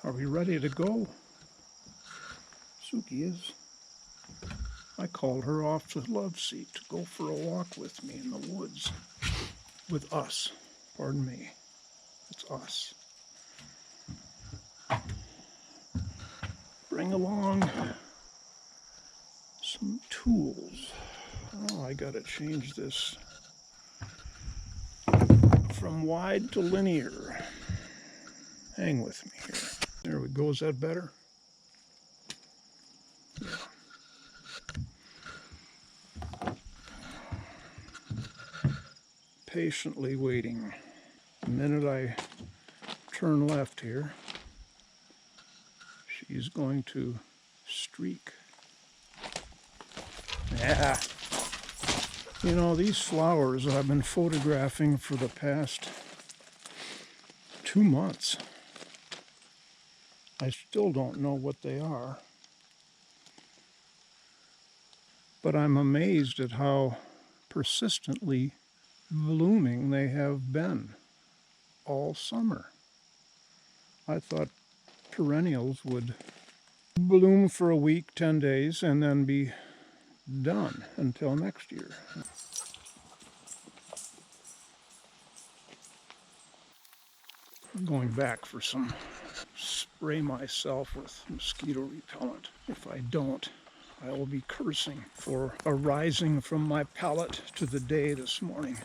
Are we ready to go? Suki is. I called her off to the love seat to go for a walk with me in the woods. With us. Pardon me. It's us. Bring along some tools. Oh, I gotta change this from wide to linear. Hang with me here. There we go. Is that better? Yeah. Patiently waiting. The minute I turn left here, she's going to streak. Yeah. You know, these flowers I've been photographing for the past 2 months. I still don't know what they are. But I'm amazed at how persistently blooming they have been all summer. I thought perennials would bloom for a week, 10 days, and then be done until next year. I'm going back for some spray myself with mosquito repellent. If I don't, I will be cursing for arising from my pallet to the day this morning.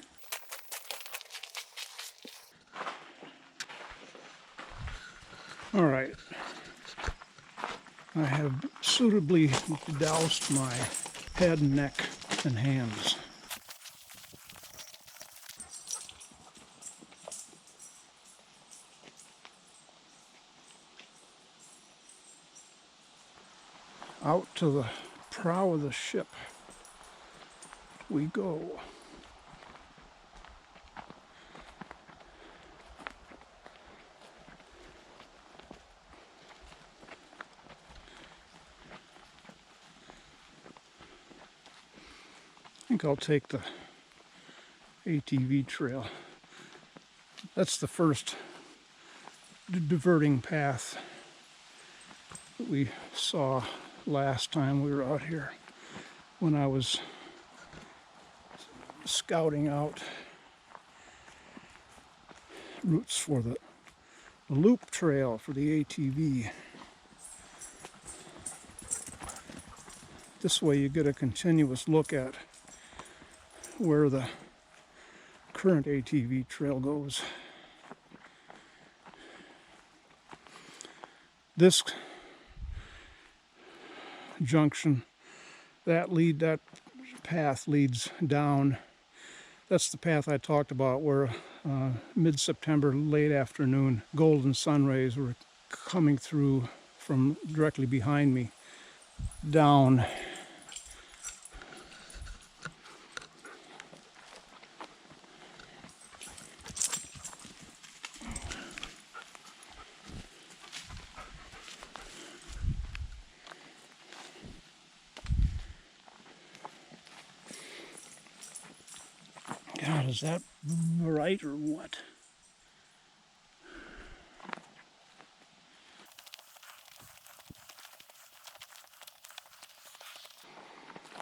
All right. I have suitably doused my head, neck, and hands. Out to the prow of the ship we go. I think I'll take the ATV trail. That's the first diverting path that we saw last time we were out here when I was scouting out routes for the loop trail for the ATV. This way you get a continuous look at where the current ATV trail goes. This junction, that path leads down. That's the path I talked about where mid-September, late afternoon, golden sun rays were coming through from directly behind me down. God, is that bright or what?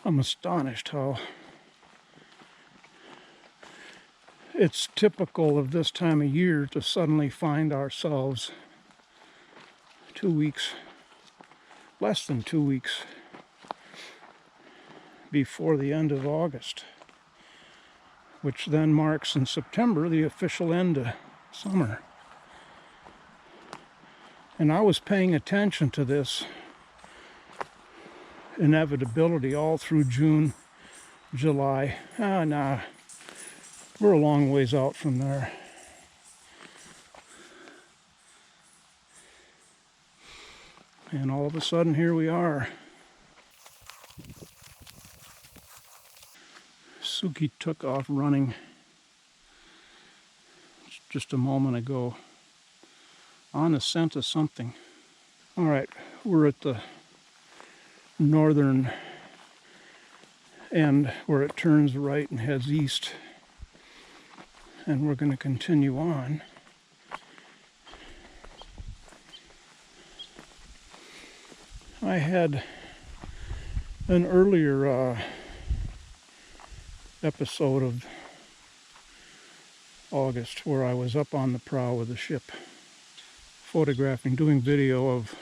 I'm astonished how it's typical of this time of year to suddenly find ourselves 2 weeks, less than 2 weeks before the end of August, which then marks in September the official end of summer. And I was paying attention to this inevitability all through June, July. Nah, we're a long ways out from there. And all of a sudden, here we are. Suki took off running just a moment ago on the scent of something. All right, we're at the northern end where it turns right and heads east, and we're going to continue on. I had an earlier episode of August where I was up on the prow of the ship photographing, doing video of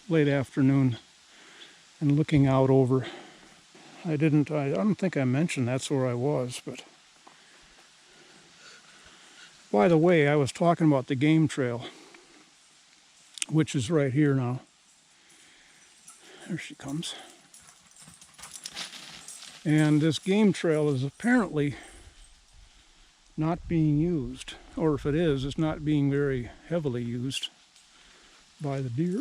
late afternoon and looking out over. I don't think I mentioned that's where I was, but by the way, I was talking about the game trail, which is right here now. There she comes. And this game trail is apparently not being used, or if it is, it's not being very heavily used by the deer.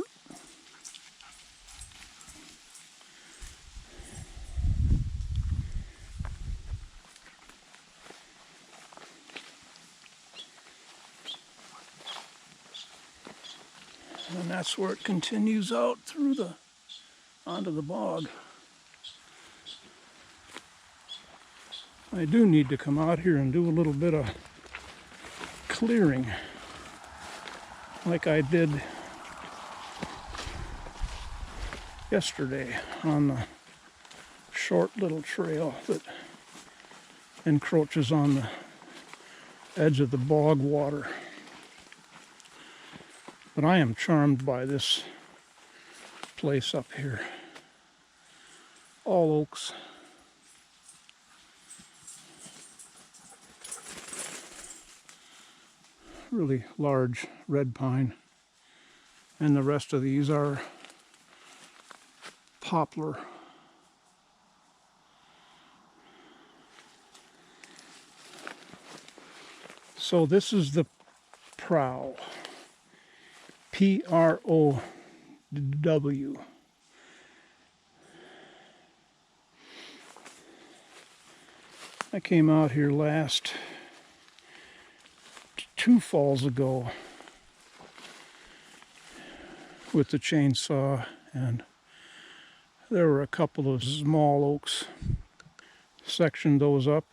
And that's where it continues out through onto the bog. I do need to come out here and do a little bit of clearing like I did yesterday on the short little trail that encroaches on the edge of the bog water. But I am charmed by this place up here. All oaks. Really large red pine. And the rest of these are poplar. So this is the prow. Prow. I came out here last 2 falls ago with the chainsaw, and there were a couple of small oaks. Sectioned those up.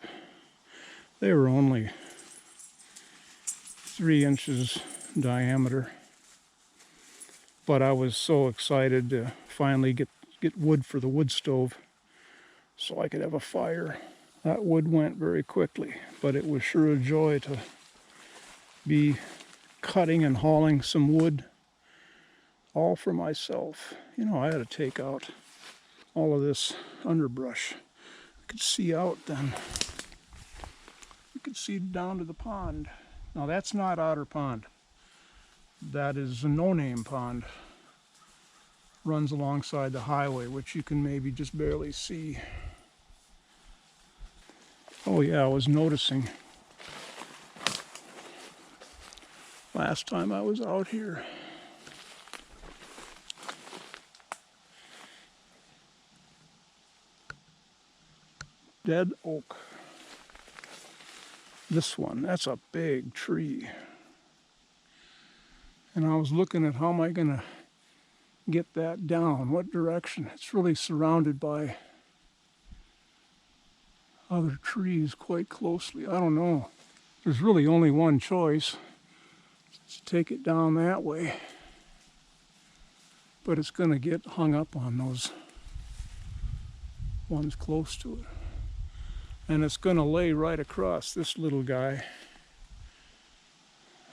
They were only 3 inches diameter. But I was so excited to finally get wood for the wood stove so I could have a fire. That wood went very quickly, but it was sure a joy to be cutting and hauling some wood all for myself. You know, I had to take out all of this underbrush. I could see out then. You could see down to the pond. Now that's not Otter Pond. That is a no-name pond. Runs alongside the highway, which you can maybe just barely see. Oh yeah, I was noticing last time I was out here. Dead oak. This one, that's a big tree. And I was looking at how am I going to get that down, what direction. It's really surrounded by other trees quite closely. I don't know. There's really only one choice. It's to take it down that way. But it's going to get hung up on those ones close to it. And it's going to lay right across this little guy,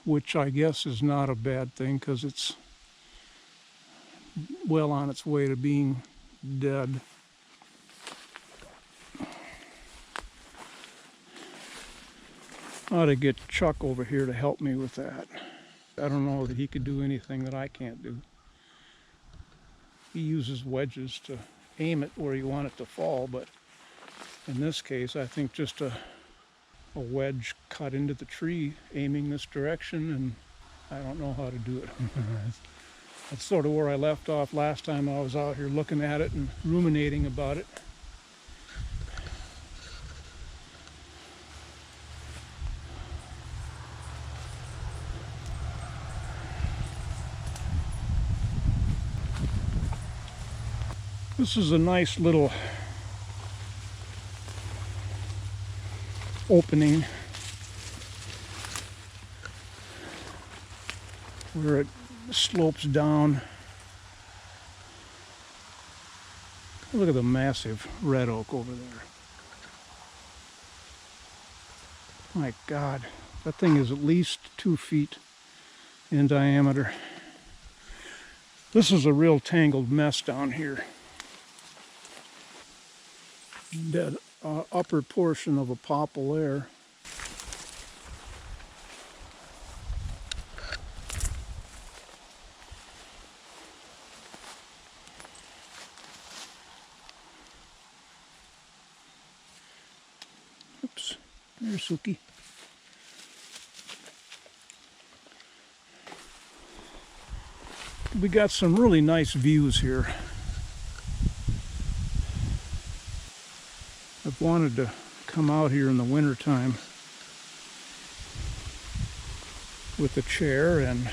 which I guess is not a bad thing because it's well on its way to being dead. I ought to get Chuck over here to help me with that. I don't know that he could do anything that I can't do. He uses wedges to aim it where you want it to fall, but in this case I think just a wedge cut into the tree aiming this direction, and I don't know how to do it. That's sort of where I left off last time I was out here looking at it and ruminating about it. This is a nice little opening where it slopes down Look at the massive red oak over there. My God, that thing is at least 2 feet in diameter. This is a real tangled mess down here. Dead upper portion of a popple there. Oops, there's Suki. We got some really nice views here. I've wanted to come out here in the wintertime with a chair and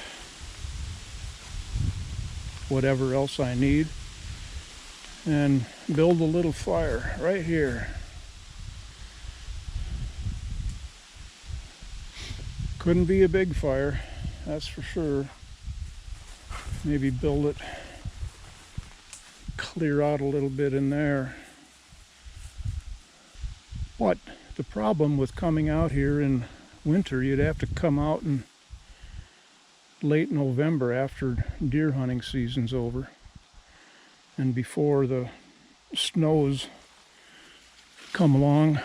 whatever else I need and build a little fire right here. Couldn't be a big fire, that's for sure. Maybe build it, clear out a little bit in there. But the problem with coming out here in winter, you'd have to come out in late November after deer hunting season's over and before the snows come along,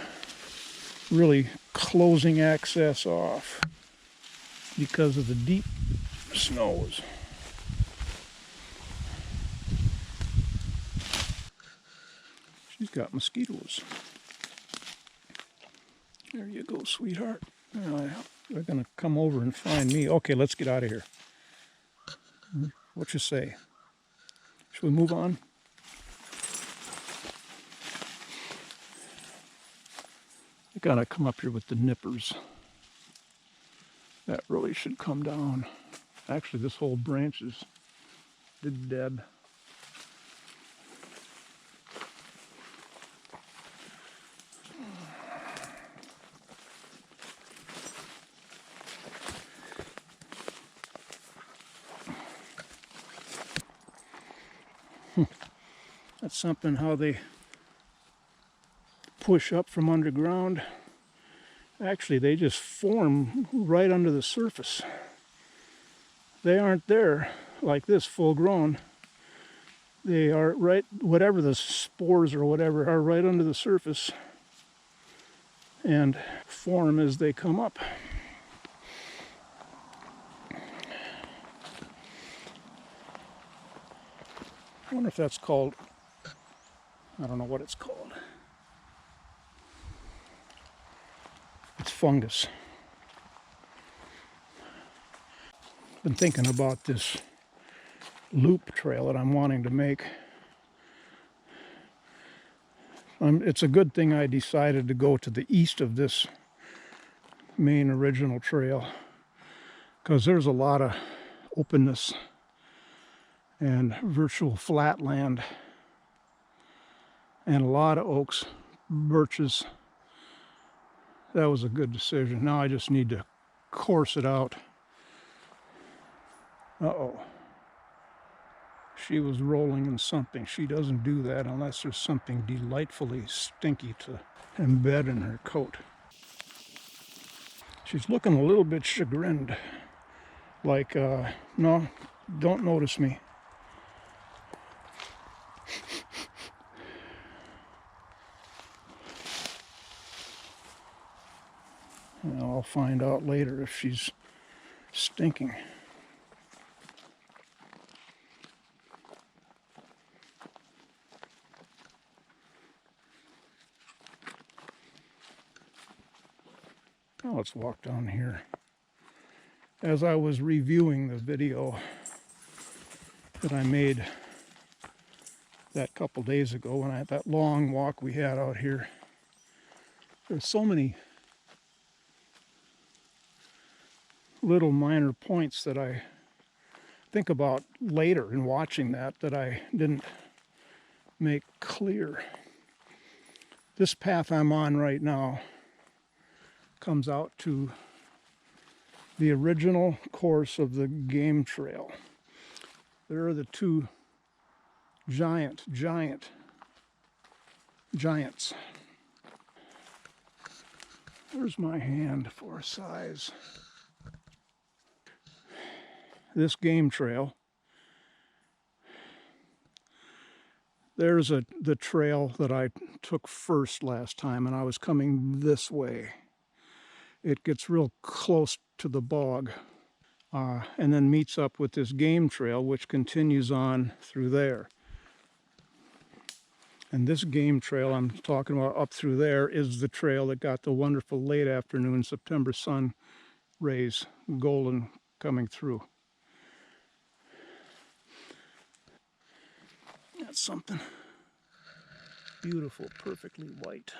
really closing access off because of the deep snows. She's got mosquitoes. There you go, sweetheart. They're gonna come over and find me. Okay, let's get out of here. What you say? Should we move on? I gotta come up here with the nippers. That really should come down. Actually, this whole branch is dead. That's something how they push up from underground. Actually, they just form right under the surface. They aren't there like this, full grown. They are right, whatever the spores or whatever are right under the surface and form as they come up. I wonder if that's called, I don't know what it's called. It's fungus. Been thinking about this loop trail that I'm wanting to make. It's a good thing I decided to go to the east of this main original trail because there's a lot of openness and virtual flat land and a lot of oaks, birches. That was a good decision. Now I just need to course it out. Uh-oh. She was rolling in something. She doesn't do that unless there's something delightfully stinky to embed in her coat. She's looking a little bit chagrined. Like, no, don't notice me. And I'll find out later if she's stinking. Now let's walk down here. As I was reviewing the video that I made that couple days ago when I had that long walk we had out here, there's so many little minor points that I think about later in watching that I didn't make clear. This path I'm on right now comes out to the original course of the game trail. There are the two giant giants. There's my hand for size. This game trail, there's the trail that I took first last time, and I was coming this way. It gets real close to the bog, and then meets up with this game trail, which continues on through there. And this game trail I'm talking about up through there is the trail that got the wonderful late afternoon September sun rays, golden, coming through. That's something beautiful, perfectly white.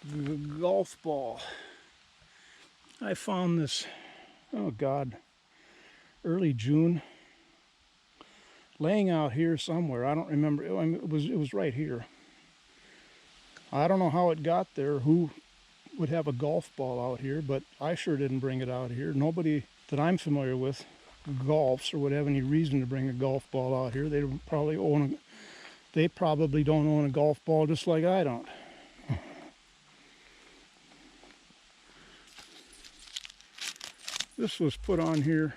The golf ball. I found this, oh God, early June, laying out here somewhere. I don't remember. I mean, it was right here. I don't know how it got there, who would have a golf ball out here, but I sure didn't bring it out here. Nobody that I'm familiar with golfs or would have any reason to bring a golf ball out here. They probably don't own a golf ball just like I don't. This was put on here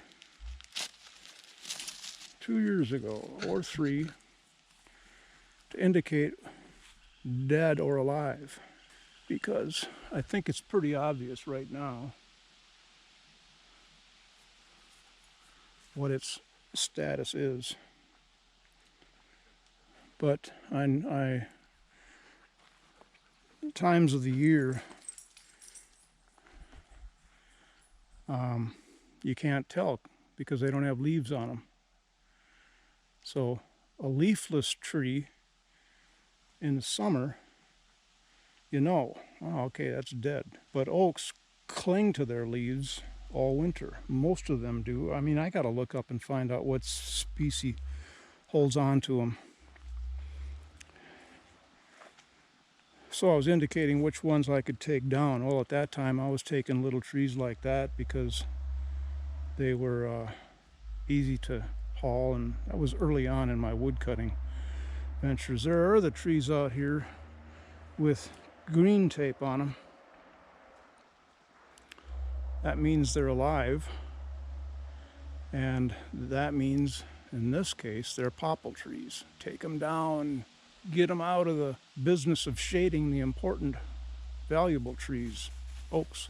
2 years ago, or 3, to indicate dead or alive, because I think it's pretty obvious right now what its status is. But times of the year, you can't tell because they don't have leaves on them. So a leafless tree in the summer, you know, oh, okay, that's dead. But oaks cling to their leaves all winter. Most of them do. I mean, I got to look up and find out what species holds on to them. So I was indicating which ones I could take down. Well, at that time I was taking little trees like that because they were easy to haul, and that was early on in my wood cutting ventures. There are other trees out here with green tape on them. That means they're alive, and that means in this case they're popple trees. Take them down, get them out of the business of shading the important, valuable trees, oaks.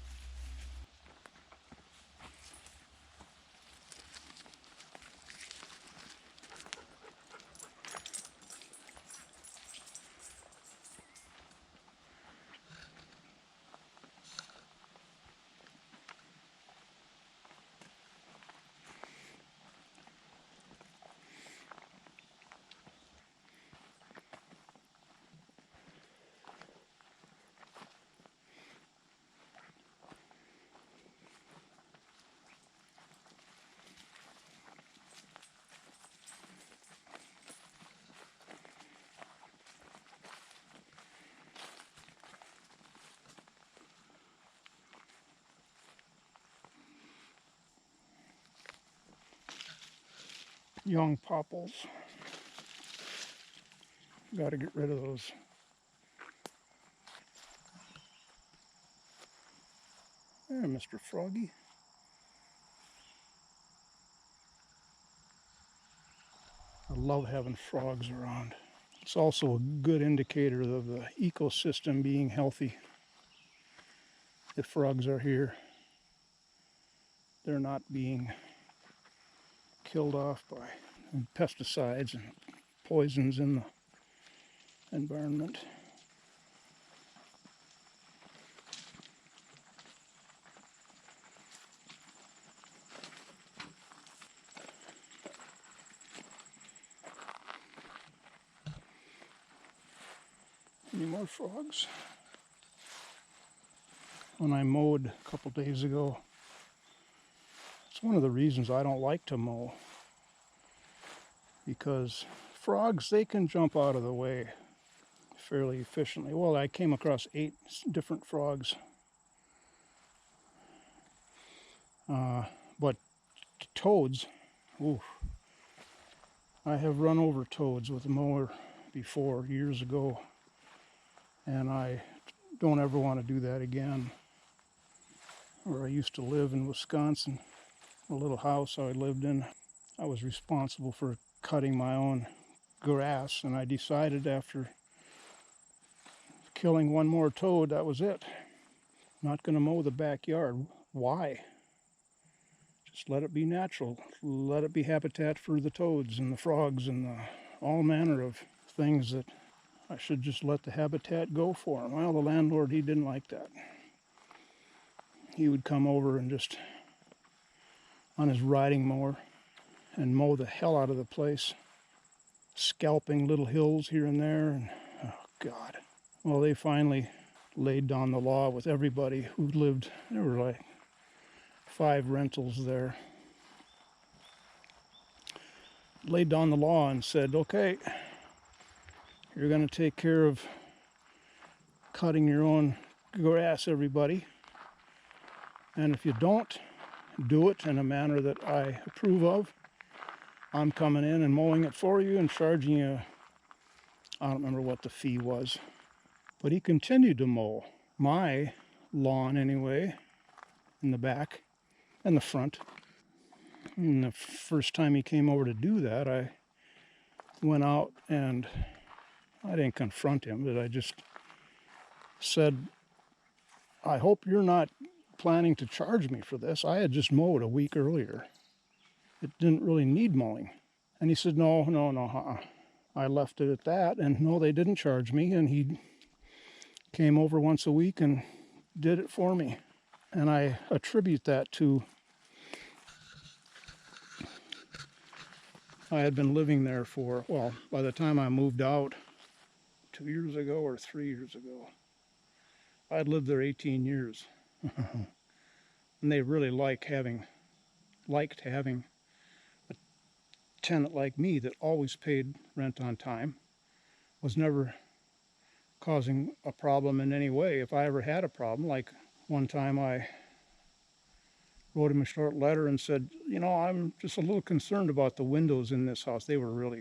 Young popples. Got to get rid of those. There, Mr. Froggy. I love having frogs around. It's also a good indicator of the ecosystem being healthy. If frogs are here, they're not being killed off by pesticides and poisons in the environment. Any more frogs? When I mowed a couple days ago, it's one of the reasons I don't like to mow, because frogs, they can jump out of the way fairly efficiently. Well, I came across 8 different frogs, but toads, oof. I have run over toads with a mower before, years ago, and I don't ever want to do that again. Where I used to live in Wisconsin, a little house I lived in, I was responsible for cutting my own grass, and I decided after killing one more toad, that was it. Not going to mow the backyard. Why? Just let it be natural. Let it be habitat for the toads and the frogs and all manner of things that I should just let the habitat go for. Well, the landlord, he didn't like that. He would come over and just, on his riding mower, and mow the hell out of the place, scalping little hills here and there, and oh God. Well, they finally laid down the law with everybody who lived. There were like 5 rentals there. Laid down the law and said, okay, you're going to take care of cutting your own grass, everybody. And if you don't do it in a manner that I approve of, I'm coming in and mowing it for you and charging you, I don't remember what the fee was. But he continued to mow my lawn anyway, in the back and the front. And the first time he came over to do that, I went out and I didn't confront him, but I just said, I hope you're not planning to charge me for this. I had just mowed a week earlier. It didn't really need mowing. And he said, no. I left it at that, and no, they didn't charge me, and he came over once a week and did it for me. And I attribute that to, I had been living there for, well, by the time I moved out 2 years ago or 3 years ago, I had lived there 18 years. And they really liked having a tenant like me that always paid rent on time, was never causing a problem in any way. If I ever had a problem, like one time I wrote him a short letter and said, I'm just a little concerned about the windows in this house. They were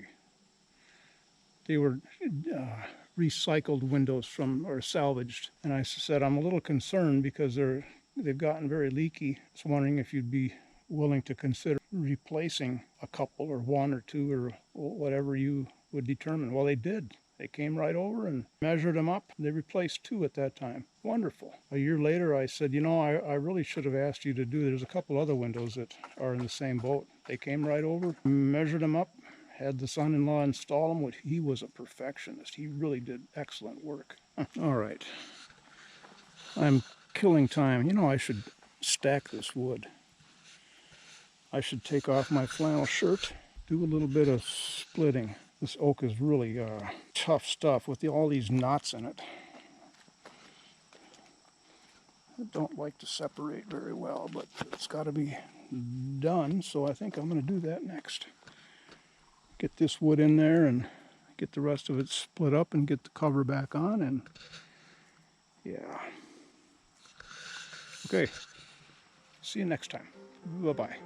recycled windows or salvaged. And I said, I'm a little concerned because they've gotten very leaky. I was wondering if you'd be willing to consider replacing a couple or 1 or 2 or whatever you would determine. Well, they did. They came right over and measured them up. They replaced 2 at that time. Wonderful. A year later, I said, I really should have asked you to there's a couple other windows that are in the same boat. They came right over, measured them up, had the son-in-law install them. He was a perfectionist. He really did excellent work. All right. I'm killing time. I should stack this wood. I should take off my flannel shirt, do a little bit of splitting. This oak is really tough stuff with all these knots in it. I don't like to separate very well, but it's got to be done, so I think I'm going to do that next. Get this wood in there and get the rest of it split up and get the cover back on, and yeah. Okay, see you next time. Bye-bye.